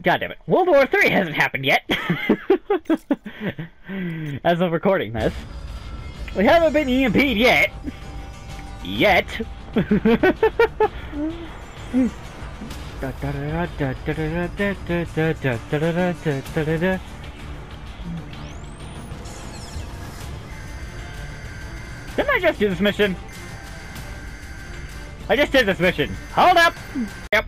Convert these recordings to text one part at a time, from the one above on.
God damn it. World War III hasn't happened yet. As of recording this. We haven't been EMP'd yet. Yet. Didn't I just do this mission? I just did this mission. Hold up! Yep.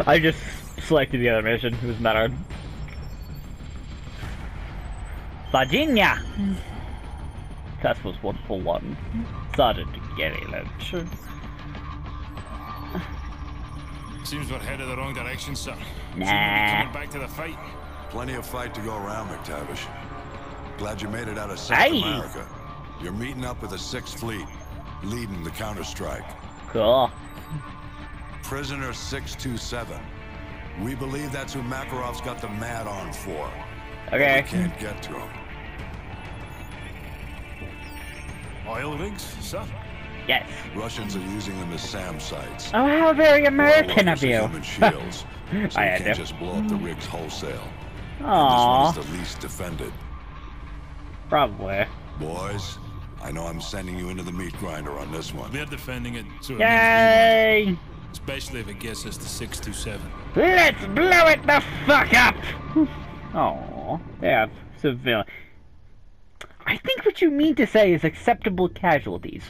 I just selected the other mission. It was not hard. Virginia! That was 141. Sergeant Gary Lynch. Seems we're headed the wrong direction, sir. Nah. Coming back to the fight. Plenty of fight to go around, McTavish. Glad you made it out of South America. You're meeting up with the 6th Fleet, leading the counter-strike. Cool. Prisoner 627. We believe that's who Makarov's got the mad on for. Okay. We can't get to him. Oil rigs, sir? Yes. Russians are using them as SAM sites. Oh, how very American of you. Human shields, so I you had can't to. just blow up the rigs wholesale. Aww. And this one's the least defended. Probably. Boys, I know I'm sending you into the meat grinder on this one. We're defending it, so it Yay! means especially if it gets us to 627. Let's blow it the fuck up! Oh, yeah, civilian. I think what you mean to say is acceptable casualties.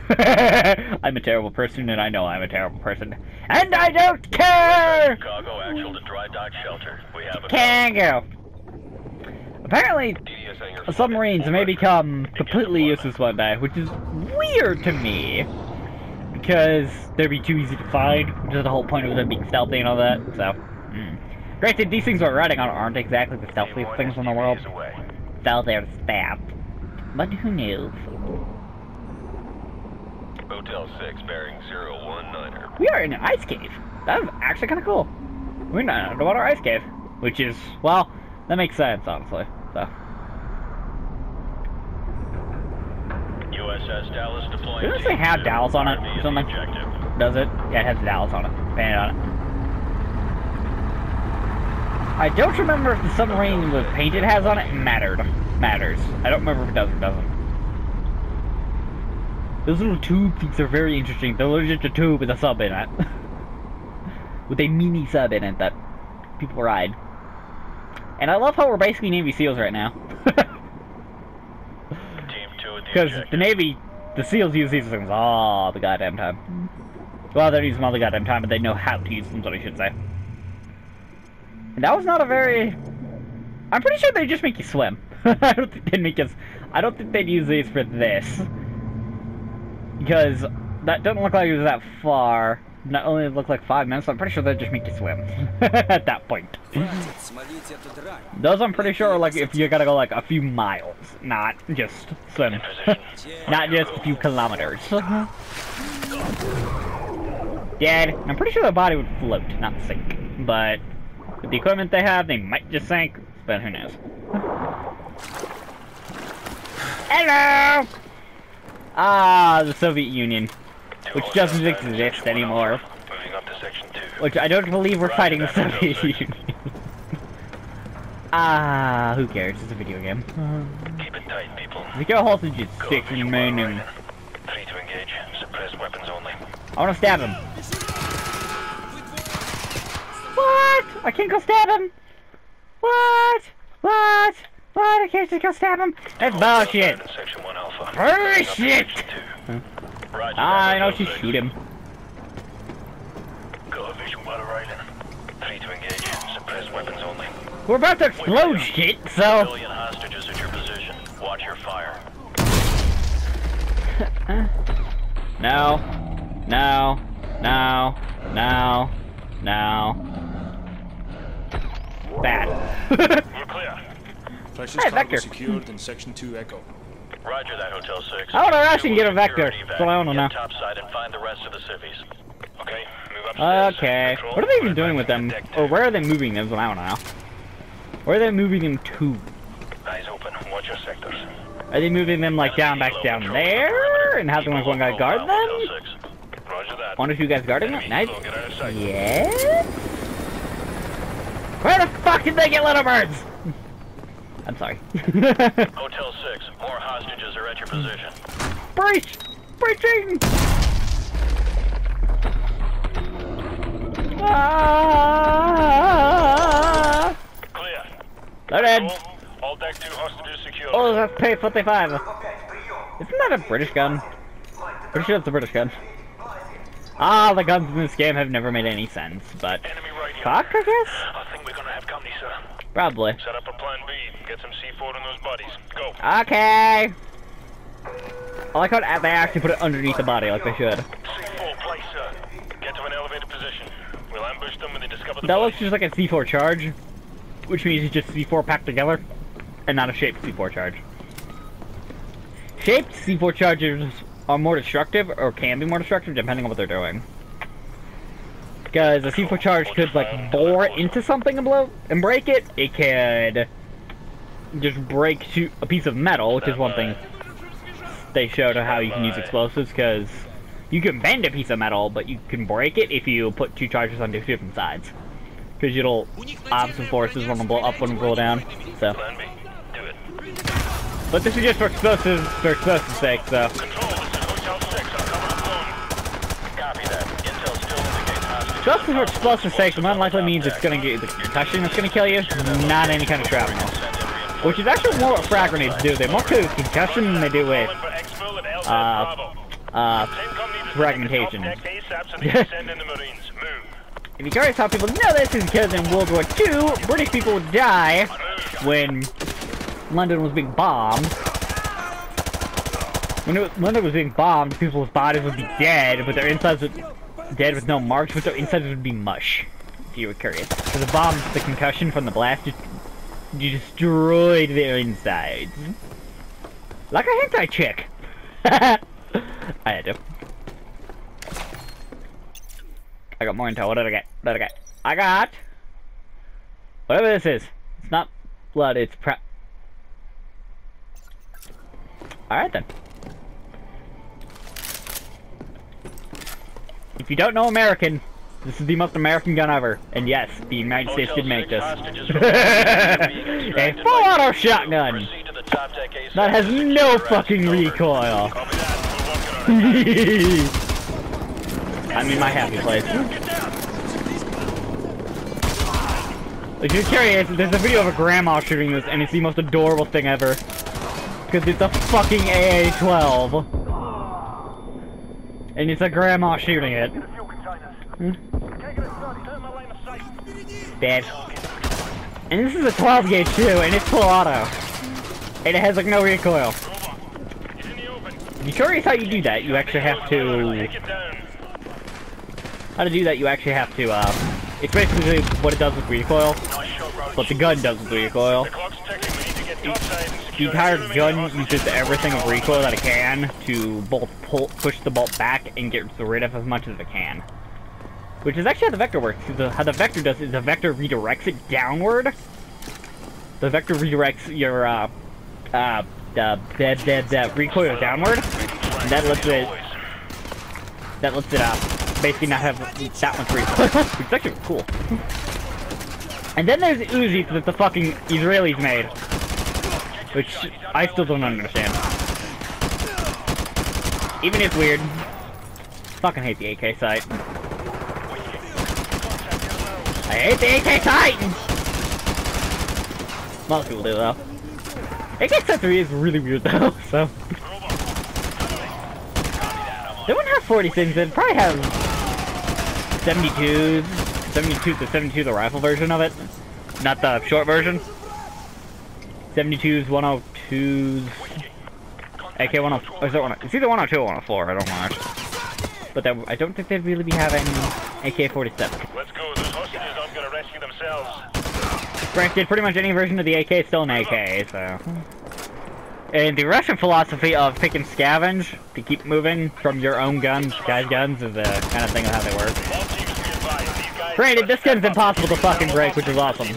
I'm a terrible person, and I know I'm a terrible person. And I don't care! Chicago, actual to dry dock shelter. We have a Kango. Apparently, submarines may become completely useless one day, which is weird to me. Because they'd be too easy to find, which is the whole point of them being stealthy and all that, so. Granted, these things we're riding on aren't exactly the stealthiest things in the world. So they're stabbed. But who knows? Hotel 6, bearing 019er. We are in an ice cave. That's actually kind of cool. We're in an underwater ice cave. Which is, well, that makes sense, honestly. So. USS Dallas deploying. Doesn't it say have Dallas on it or something? Does it? Yeah, it has Dallas on it. Painted on it. I don't remember if the submarine with painted has on it matters. I don't remember if it does or doesn't. Those little tube things are very interesting. They're literally just a tube with a sub in it. With a mini sub in it that people ride. And I love how we're basically Navy SEALs right now. Because the Navy, the SEALs use these things all the goddamn time. Well, they use them all the goddamn time, but they know how to use them, is what I should say. And that was not a very... I'm pretty sure they just make you swim. I don't think they'd make us... I don't think they'd use these for this. Because that doesn't look like it was that far. Not only it looked like 5 minutes, I'm pretty sure they'd just make you swim. At that point. Those I'm pretty sure are like if you gotta go like a few miles, not just swim. Not just a few kilometers. Dead. I'm pretty sure the body would float, not sink. But with the equipment they have, they might just sink, but who knows. Hello! Ah, the Soviet Union. Which doesn't exist anymore. Moving up to section 2. Which I don't believe we're fighting the Soviet Union. Ah, who cares? It's a video game. Keep it tight, people. We got hostages 6 in Maine and... 3 to engage. Suppress weapons only. I wanna stab him. What? I can't go stab him? What? What? What? I can't just go stab him? That's bullshit. Section 1 Alpha. Bullshit! Roger, I know she shoot him. Go vision water right in. 3 to engage. Suppress weapons only. We're about to explode shit, so... Civilian hostages at your position. Watch your fire. No. No. No. No. No. Bad. We're clear. Precious Hey, cargo Vector. secured in section 2 Echo. Roger that, Hotel 6. How would I actually get a Vector? That's what I wanna know. Get topside and find the rest of the civvies. Okay, move upstairs. Okay. Control. What are they even doing with them? Or where are they moving them? Is what I wanna know. Where are they moving them to? Eyes open. Watch your sectors. Are they moving them like down back down there? And having like one guy guard them? Roger that. One or two guys guarding it? Nice. We'll get out of sight. Yeah? Where the fuck did they get little birds? I'm sorry. Hotel 6, more hostages are at your position. Breach! Breaching! Ah! Clear. Loaded! All deck 2 hostages secure. Oh, that's pay 55. Isn't that a British gun? Pretty sure it's a British gun. Ah, the guns in this game have never made any sense, but... Enemy right here. Fuck, I guess? I think we're gonna have company, sir. Probably. Set up a plan B. Get some C4 on those bodies. Go. Okay! I like how they actually put it underneath the body like they should. C4 place, sir. Get to an elevated position. We'll ambush them when they discover the That bodies. looks just like a C4 charge, which means it's just C4 packed together, and not a shaped C4 charge. Shaped C4 charges are more destructive, or can be more destructive, depending on what they're doing. Because a C4 charge could, like, bore into something and blow and break it. It could just break a piece of metal, which is one thing they showed how you can use explosives, because you can bend a piece of metal, but you can break it if you put two charges on two different sides. Because it'll opposite forces, one will blow up, one will blow down. So. Plan B. Do it. But this is just for explosives sake, so. Control, this is Hotel 6. I'll cover the phone. Copy that. Intel still indicates hostage. Just for explosives sake, more likely means it's gonna get the concussion that's gonna kill you, not any kind of shrapnel. Which is actually more what frag grenades do. They more kill concussion than they do with fragmentation. If you're curious how people know this, is because in World War II, British people would die when London was being bombed. When London was being bombed, people's bodies would be dead, but their insides would dead with no marks, but their insides would be mush. If you were curious, because the bomb, the concussion from the blast, just destroyed their insides, like a hentai chick. I had to. I got more intel. What did I get? What did I get? I got whatever this is. It's not blood. It's prep. All right then. If you don't know American, this is the most American gun ever. And yes, the United States did make this. A full auto shotgun that has no fucking recoil. I'm in my happy place. If you're curious, there's a video of a grandma shooting this, and it's the most adorable thing ever. Because it's a fucking AA-12. And it's a grandma shooting it. Dead. And this is a 12 gauge too, and it's full auto. And it has like no recoil. If you're curious how you do that, you actually have to... How to do that, you actually have to, it's basically what it does with recoil, what the gun does with recoil. The entire gun uses everything of recoil that it can to both push the bolt back and get rid of as much as it can. Which is actually how the vector works. How the vector does is the vector redirects it downward. The vector redirects your, recoil downward, and that lets it, basically not have that much recoil. It's actually cool. And then there's Uzis that the fucking Israelis made, which I still don't understand. Even if weird. Fucking hate the AK sight. I hate the AK sight! Most people do though. AK-73 is really weird though, so. They wouldn't have 46s, they'd probably have 72s. 72, the rifle version of it. Not the short version. 72s, 102s. AK-10, is it it's either 102 or 104, I don't know. But I don't think they'd really be having AK-47. Let's go, those hostages aren't gonna rescue themselves. Granted, pretty much any version of the AK is still an AK, so... And the Russian philosophy of pick and scavenge to keep moving from your own guns, guys' guns, is the kind of thing of how they work. Granted, this gun's impossible to fucking break, which is awesome.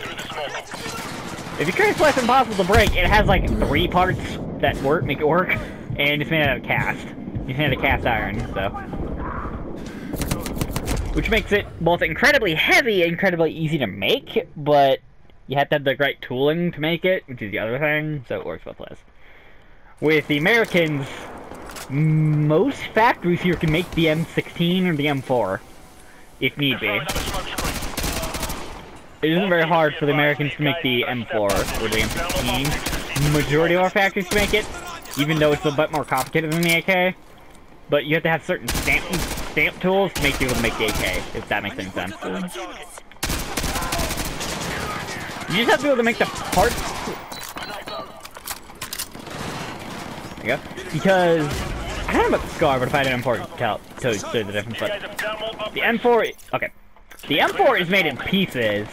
If you're curious why it's impossible to break, it has like 3 parts that make it work, and it's made out of cast. It's made out of cast iron, so. which makes it both incredibly heavy and incredibly easy to make, but you have to have the right tooling to make it, which is the other thing, so it works both ways. With the Americans, most factories here can make the M16 or the M4, if need be. It isn't very hard for the Americans to make the M4 or the M16. Majority of our factories can make it, even though it's a bit more complicated than the AK. But you have to have certain stamp tools to make you able to make the AK, if that makes any sense. You just have to be able to make the parts. There you go. Because I don't know about the SCAR, but if I had an M4, I could tell you the difference. But the M4, okay, the M4 is made in pieces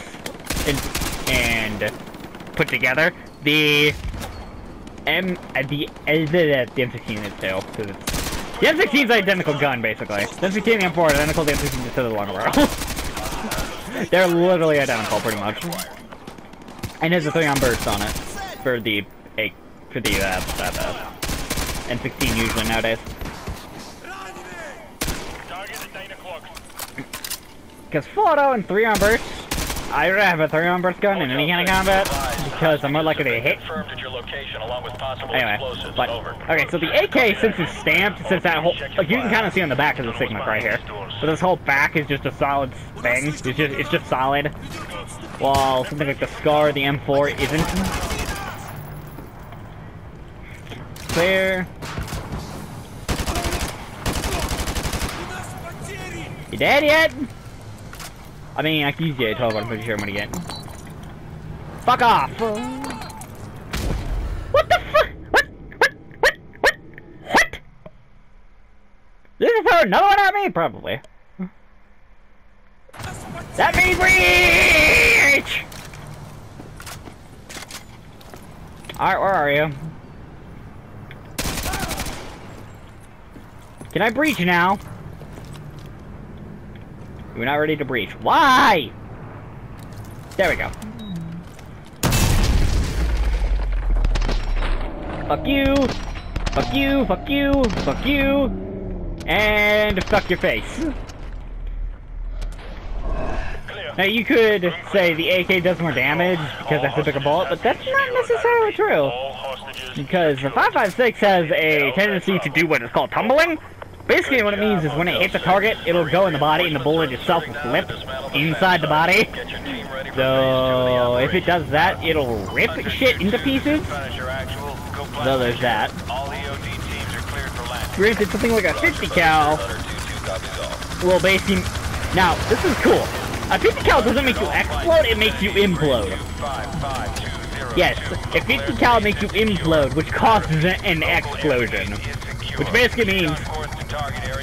and put together. The M16 is too, because it's the M16 is an identical gun basically. The M16 and the M4 are identical. The M16 just has a longer barrel. They're literally identical, pretty much. And there's a 3-round burst on it for the M16 usually nowadays. Because full auto and 3-round burst, I'd rather have a 3-round burst gun in any kind of combat because I'm more likely to hit. Anyway, but okay, so the AK, since it's stamped, since that whole, like you can kind of see on the back of the Sigma right here, but this whole back is just a solid thing. It's just solid. While something like the SCAR, the M4 isn't. Clear. You dead yet? I mean, I can use the A12, but I'm pretty sure I'm gonna get. Fuck off! What the fuck? What? Did you throw another one at me? Probably. That means breach! Alright, where are you? Can I breach now? We're not ready to breach. Why? There we go. Fuck you! Fuck you! Fuck you! Fuck you! And fuck your face. Now you could say the AK does more damage because that's a bigger bullet, but that's not necessarily true. Because the 5.56 has a tendency to do what is called tumbling. Basically what it means is when it hits a target, it'll go in the body and the bullet itself will flip inside the body. So if it does that, it'll rip shit into pieces. So there's that. Granted, something like a 50 cal will basically... Now, this is cool. A 50 cal doesn't make you explode, it makes you implode. Yes, a 50 cal makes you implode, which causes an explosion. Which basically means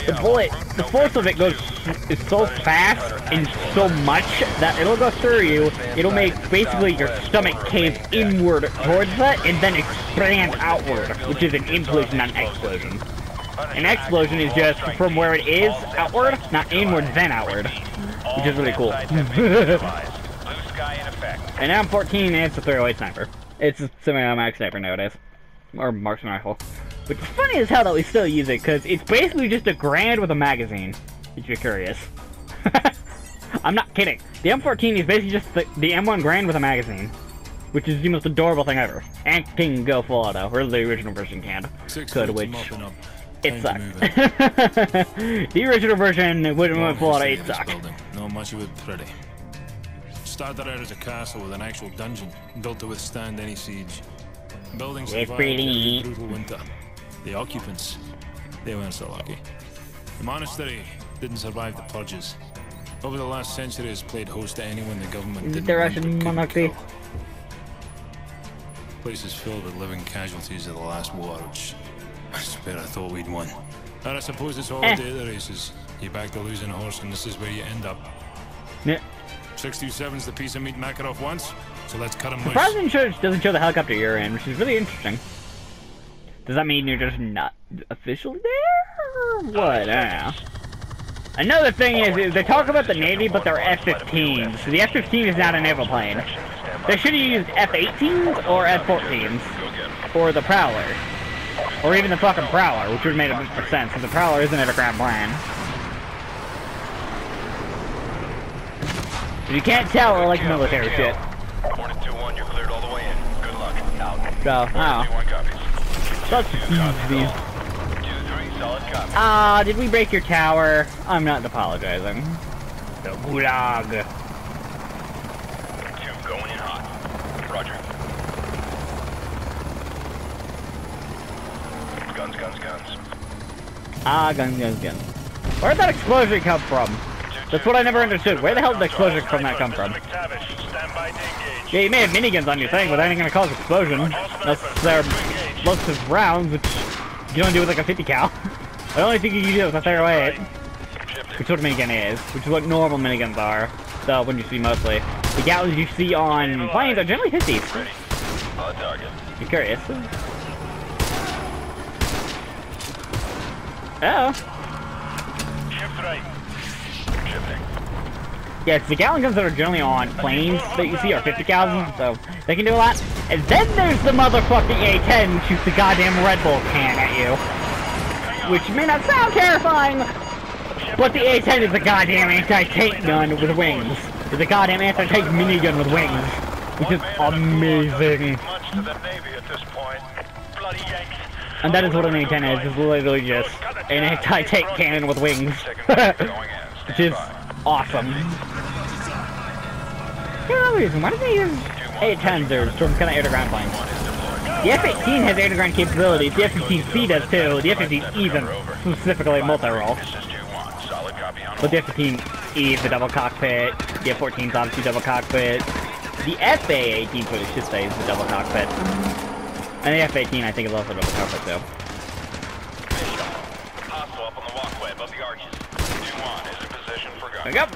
the bullet, the force of it is so fast and so much that it'll go through you, it'll make basically your stomach cave inward towards that and then expand outward, which is an implosion, not an explosion. An explosion is just from where it is outward, not inward then outward. Which is really cool. And now I'm 14 and it's a 308 sniper. It's a semi-automatic sniper nowadays. Or marksman rifle. Which is funny as hell that we still use it, because it's basically just a Grand with a magazine. If you're curious. I'm not kidding. The M14 is basically just the M1 Grand with a magazine. Which is the most adorable thing ever. And can go full auto. Or the original version can. Could, which... It sucked. The original version wouldn't went full auto, it sucked. Not much of it pretty. Started out as a castle with an actual dungeon, built to withstand any siege. Buildings survived the brutal winter. The occupants, they weren't so lucky. The monastery didn't survive the purges. Over the last century has played host to anyone the government didn't the Russian monarchy. Place is filled with living casualties of the last war, which I swear I thought we'd won. And I suppose it's all day of the races. You back the losing horse and this is where you end up. Yeah. 627's the piece of meat Makarov wants, so let's cut him loose. Surprising church doesn't show the helicopter you're in, which is really interesting. Does that mean you're just not officially there? Or what? I don't know. Another thing is, they talk about the Navy, but they're F-15s. So the F-15 is not a naval plane. They should have used F-18s or F-14s. Or the Prowler. Or even the fucking Prowler, which would have made a bit more sense, because the Prowler isn't an aircraft plane. If you can't tell, I like military shit. Hornet 2-1, you're cleared all the way in. Good luck. Out. So, oh. 2-1 copies. That's easy. 2-3, solid copy. Ah, did we break your tower? I'm not apologizing. The gulag. 2 going in hot. Roger. Guns, guns, guns. Ah, guns. Where'd that explosion come from? That's what I never understood. Where the hell did the explosion from that come from? Yeah, you may have miniguns on your thing, but that ain't gonna cause explosion. Unless they're lots of rounds, which you don't do with like a 50 cal. The only thing you can do is a 308, which is what a minigun is, which is what normal miniguns are. So when you see mostly. The Gatling you see on planes are generally 50s. You're curious. Oh. Shift right. Shifting. Yeah, it's the Gatling guns that are generally on planes that you see are 50 cal, so they can do a lot. And then there's the motherfucking A-10 shoots the goddamn Red Bull can at you. Which may not sound terrifying, but the A-10 is a goddamn anti-tank gun with wings. It's a goddamn anti-tank minigun with wings, which is amazing. And that is what an A-10 is. It's literally just an anti-tank cannon with wings. Which is awesome. For no reason, why do they use A-10s or some kind of air-to-ground planes? The F-18 has air-to-ground capabilities, the F-15C does too, the F-15E isn't specifically multi-role. But the F-15E is the double cockpit, the F-14 is obviously double cockpit, the F-A-18 for the should say is the double cockpit. And the F-18 I think is also double cockpit too. There we go.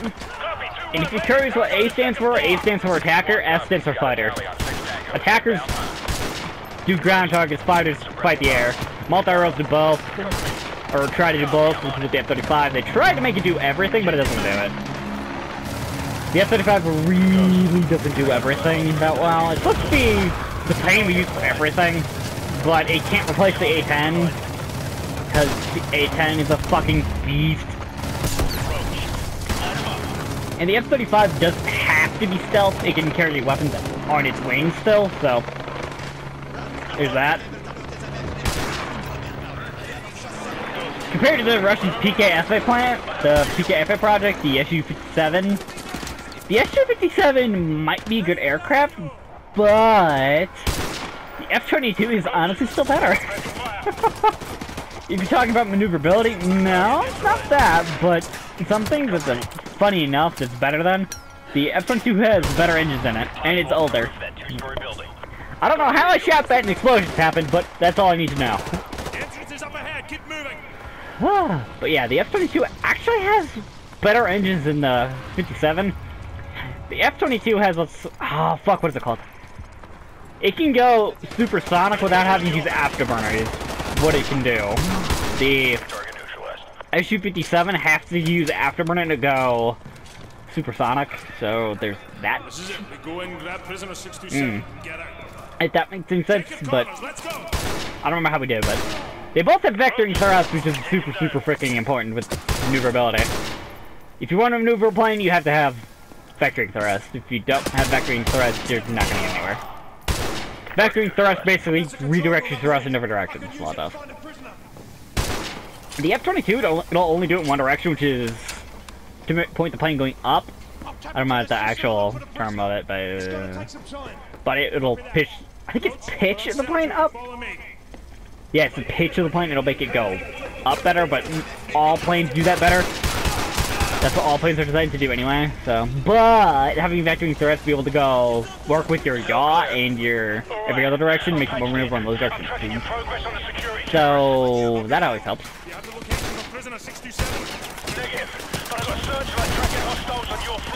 And if you're curious what A stands for attacker, S stands for fighter. Attackers do ground targets, fighters fight the air. Multi-rolls do both, or try to do both, which is with the F-35. They try to make it do everything, but it doesn't do it. The F-35 really doesn't do everything that well. It's supposed to be the plane we use for everything, but it can't replace the A-10, because the A-10 is a fucking beast. And the F-35 doesn't have to be stealth, it can carry weapons on its wings still, so there's that. Compared to the Russian PKFA plant, the PKFA project, the Su-57, the Su-57 might be a good aircraft, but the F-22 is honestly still better. If you're talking about maneuverability, no, it's not that, but some things that's funny enough that's better than. The F-22 has better engines in it, and it's older. I don't know how I shot that and explosions happened, but that's all I need to know. But yeah, the F-22 actually has better engines than the 57. The F-22 has what is it called? It can go supersonic without having to use afterburners. What it can do. The Su-57 has to use afterburner to go supersonic, so there's that. This is it. We go in, grab prisoner 67. Get out. If that makes any sense, but I don't remember how we did, but they both have vectoring thrust, which is super freaking important with maneuverability. If you want to maneuver a plane, you have to have vectoring thrust. If you don't have vectoring thrust, you're not going to get anywhere. Vectoring thrust basically redirects your thrust in different directions. A lot of stuff. The F-22, it'll only do it in one direction, which is to point the plane going up. I don't know the actual term of it, but it'll pitch. I think it's pitch the plane up. Yeah, it's the pitch of the plane. It'll make it go up better, but all planes do that better. That's what all planes are designed to do anyway. So, but having vectoring thrust to be able to go work with your yaw and your every other direction makes it more maneuverable in those directions too. So that always helps.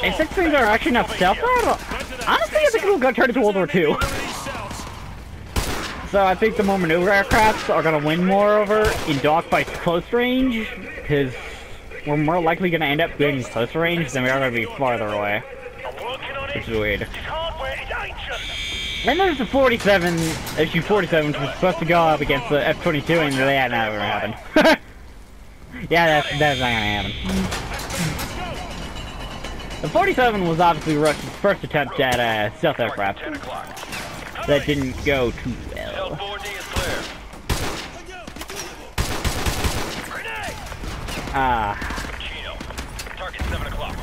And since things are actually not stealth, honestly I think it'll go turn into World War II. So I think the more maneuver aircrafts are going to win more over in dogfights close range, because we're more likely going to end up being closer range than we are going to be farther away. Which is weird. Then there's the 47, Su-47, which was supposed to go up against the F-22, and that never happened. Yeah, that's not gonna happen. The 47 was obviously Russia's first attempt at stealth aircraft. 10 o'clock. That didn't go too well. Stealth 4D is clear. Chino. Target 7 o'clock.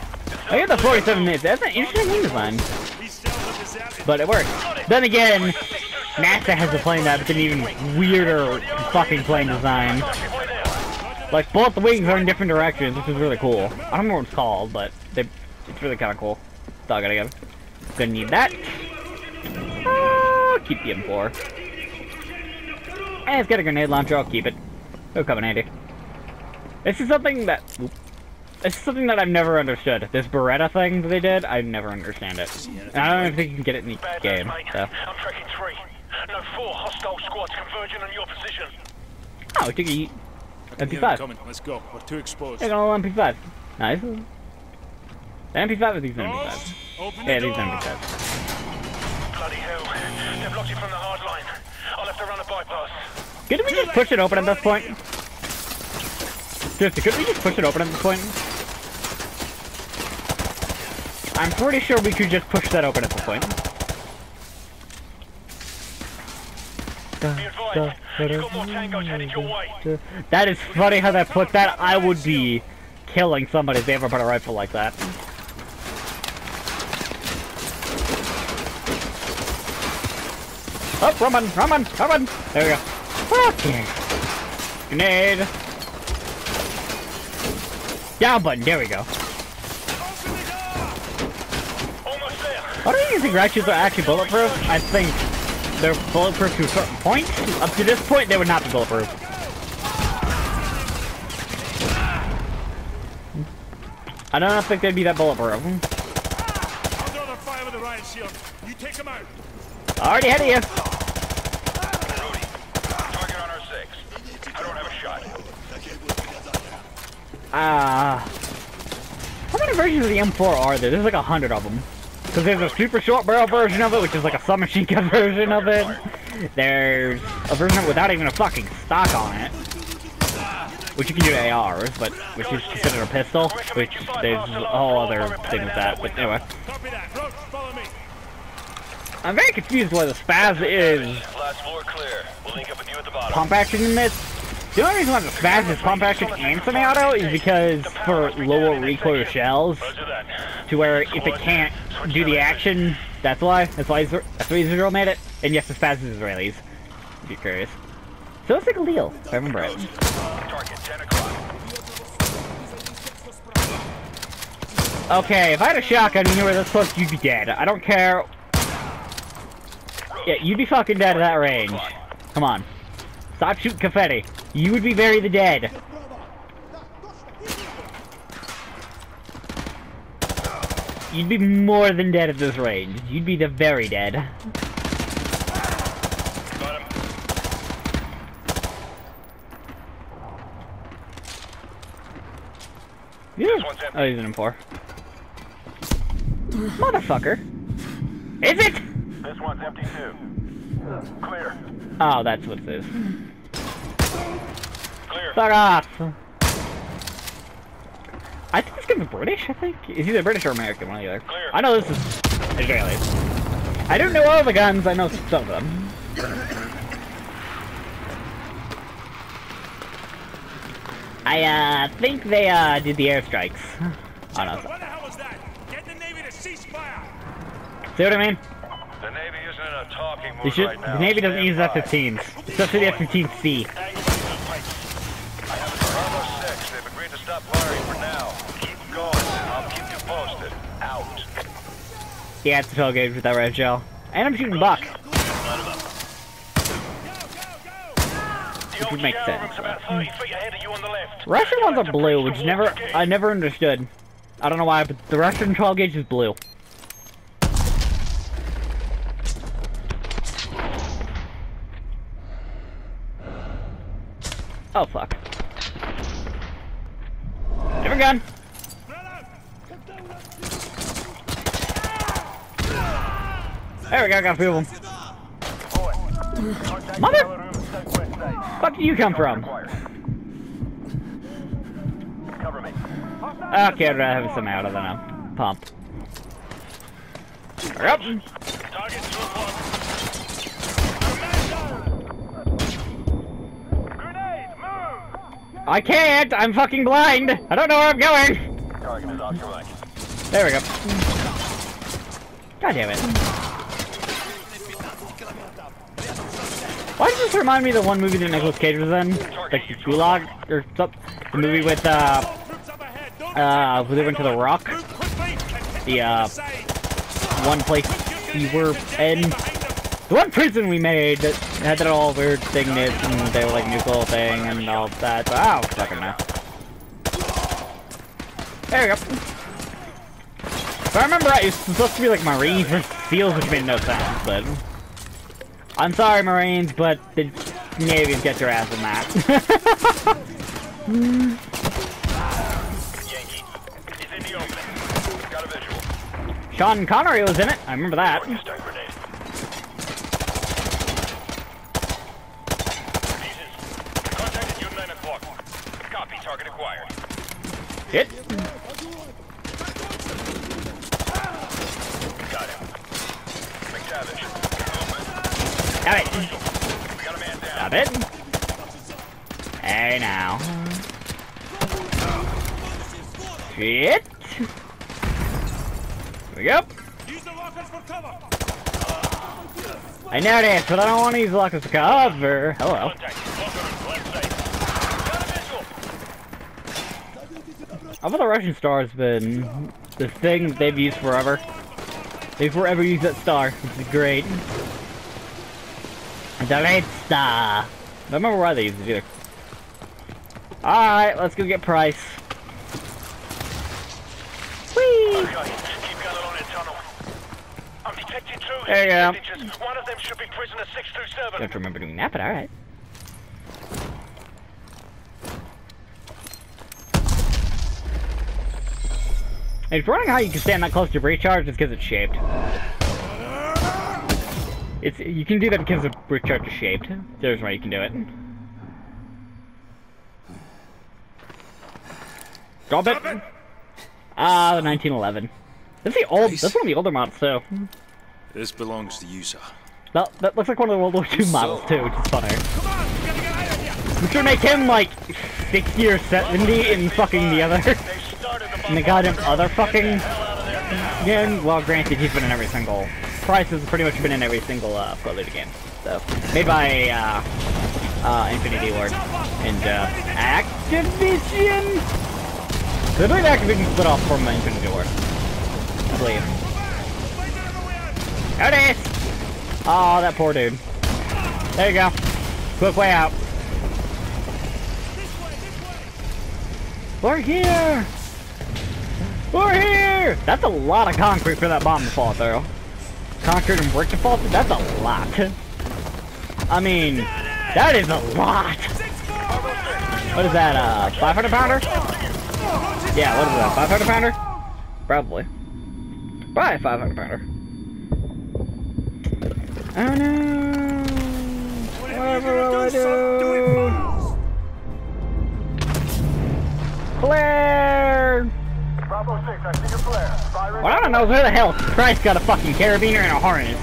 I get the 47 minutes. That's an interesting wing design. But it works. Then again, NASA has a plane that's an even weirder fucking plane design. Like, both the wings are in different directions, which is really cool. I don't remember what it's called, but it's really kind of cool. So I gotta get it. Gonna need that. Keep the M4. And it's got a grenade launcher, I'll keep it. It'll come in handy. This is something that... This is something that I've never understood. This Beretta thing that they did, I never understand it. And I don't even think you can get it in the game, so... I'm tracking 3. No 4 hostile squads converging on your position. Oh, we took a MP5. Coming. Let's go. We're too exposed. Take an old MP5. Nice. The MP5 with these MP5s. Yeah, these MP5s. Bloody hell. They've blocked you from the hard line. I'll have to run a bypass. Couldn't we just push it open at this point? Seriously, couldn't we just push it open at this point? I'm pretty sure we could just push that open at this point. Be advised, you've got more tangos headed your way. That is funny how that put that. I would be killing somebody if they ever put a rifle like that. Oh, run! There we go. Okay. Grenade. Down button, there we go. Almost there. I don't even think Ratchets are actually bulletproof. I think they're bulletproof to a certain point. Up to this point, they would not be bulletproof. I don't think they'd be that bulletproof. I'll draw the fire with the riot shield. You take them out. Already ahead of you. Rudy, target on our 6. I don't have a shot. How many versions of the M4 are there? There's like 100 of them. Because there's a super short barrel version of it, which is like a submachine gun version of it. There's a version of it without even a fucking stock on it. Which you can do to ARs, but which is considered a pistol. Which there's a whole other thing with that. But anyway. Copy that. Roach, follow me. I'm very confused why the Spaz is Last floor clear. We'll link up with you at the bottom. pump action in this. The only reason why the Spaz is pump action and semi-auto is because for lower recoil shells, to where if it can't do the action, that's why Israel made it. And yes, the Spaz is Israelis, if you're curious. So it's like a deal, if I remember right. Target 10 o'clock. Okay, if I had a shotgun and you were this close, you'd be dead. I don't care. Yeah, you'd be fucking dead at that range. Come on. Stop shooting confetti. You would be very the dead. You'd be more than dead at this range. You'd be the very dead. Got him. Yeah. Oh, he's an M4. Motherfucker. Is it? This one's empty too. Clear. Oh, that's what it is. Clear. Fuck off. I think this guy's British, I think. It's either British or American, one or the other. Clear. I know this is Israeli. I don't know all the guns, I know some of them. I think they did the airstrikes. Oh no. What the hell was that? Get the Navy to cease fire. See what I mean? The Navy isn't in a talking They mood should, right now. the Navy doesn't use F-15s, especially the F-15C. I have a Bravo 6. They've agreed to stop firing for now. Keep going. I'll keep you posted. Out. Yeah, it's a 12 gauge with that red shell. And I'm shooting Buck. Which would make sense. About 30 feet ahead of you on the left. Russian ones are blue, which I never understood. I don't know why, but the Russian 12 gauge is blue. Oh fuck. Different gun. There we go, got a few of them. Mother! Fuck did you come from? Cover me. Okay, I'd rather have some out, I don't know. pump. Hurry up! Target 2 o'clock. Grenade, move! I can't! I'm fucking blind! I don't know where I'm going! Target is off your right. There we go. God damn it. Why does this remind me of the one movie that Nicolas Cage was in? Like Gulag or something? The movie with we went to the Rock. The one place we were in. The one prison we made that had that all weird thingness and they were like nuclear thing and all that. Oh, fucking no. There we go. If I remember right, it's supposed to be like Marines versus SEALs, which made no sense, but... I'm sorry, Marines, but the Navy's get your ass in that. Yankee, he's in the open. Got a visual. Sean Connery was in it, I remember that. Stun grenade. Pieces. Contacted you at 9 o'clock. Copy, target acquired. Hit. Got him. McTavish. Got it. We got a man down. Stop it. Hey now. Shit. Here we go. Use the lockers for cover. I know this, but I don't want to use lockers for cover. Hello. Contact. Locker, left side. Got a visual. I thought the Russian star has been the thing they've used forever. They forever use that star, which is great. The red star. I don't remember why they used it either. Alright, let's go get Price. Whee! Okay, keep going on that tunnel. I'm detecting 2 There you go. signatures. One of them should be prisoner 627. Don't remember doing that, but alright. And if you're wondering how you can stand that close to breach charge, it's because it's shaped. You can do that because the breach charge is shaped. There's why you can do it. Drop it! Ah, the 1911. That's the old. That's one of the older models too. This belongs to you, sir. That looks like one of the World War II models too, which is funny. Which would make him like 60 or 70 in fucking the other. And the goddamn other fucking game. Well, granted, he's been in every single. Price has pretty much been in every single Pro League game. So made by Infinity Ward and Activision. So I believe Activision split off from Infinity Ward. I believe. There it is. Oh, that poor dude. There you go. Quick way out. We're here! We're here! That's a lot of concrete for that bomb to fall through. Concrete and brick to fall through? That's a lot. I mean, that is a lot. What is that, 500 pounder? Yeah, what is that, 500 pounder? Probably. Probably 500 pounder. Oh no! Whatever will I do? Flare! Bravo 6, I see your flare. Fire. What I don't know is where the hell Christ got a fucking carabiner and a harness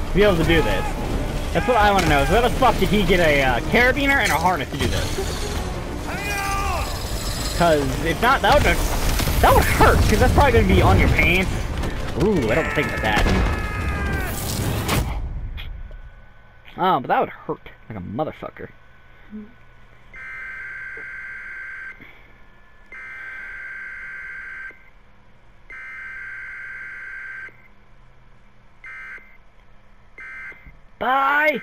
to be able to do this. That's what I want to know, is where the fuck did he get a carabiner and a harness to do this? Because if not, that would hurt, because that's probably going to be on your pants. Ooh, I don't think of that. Oh, but that would hurt like a motherfucker. Bye!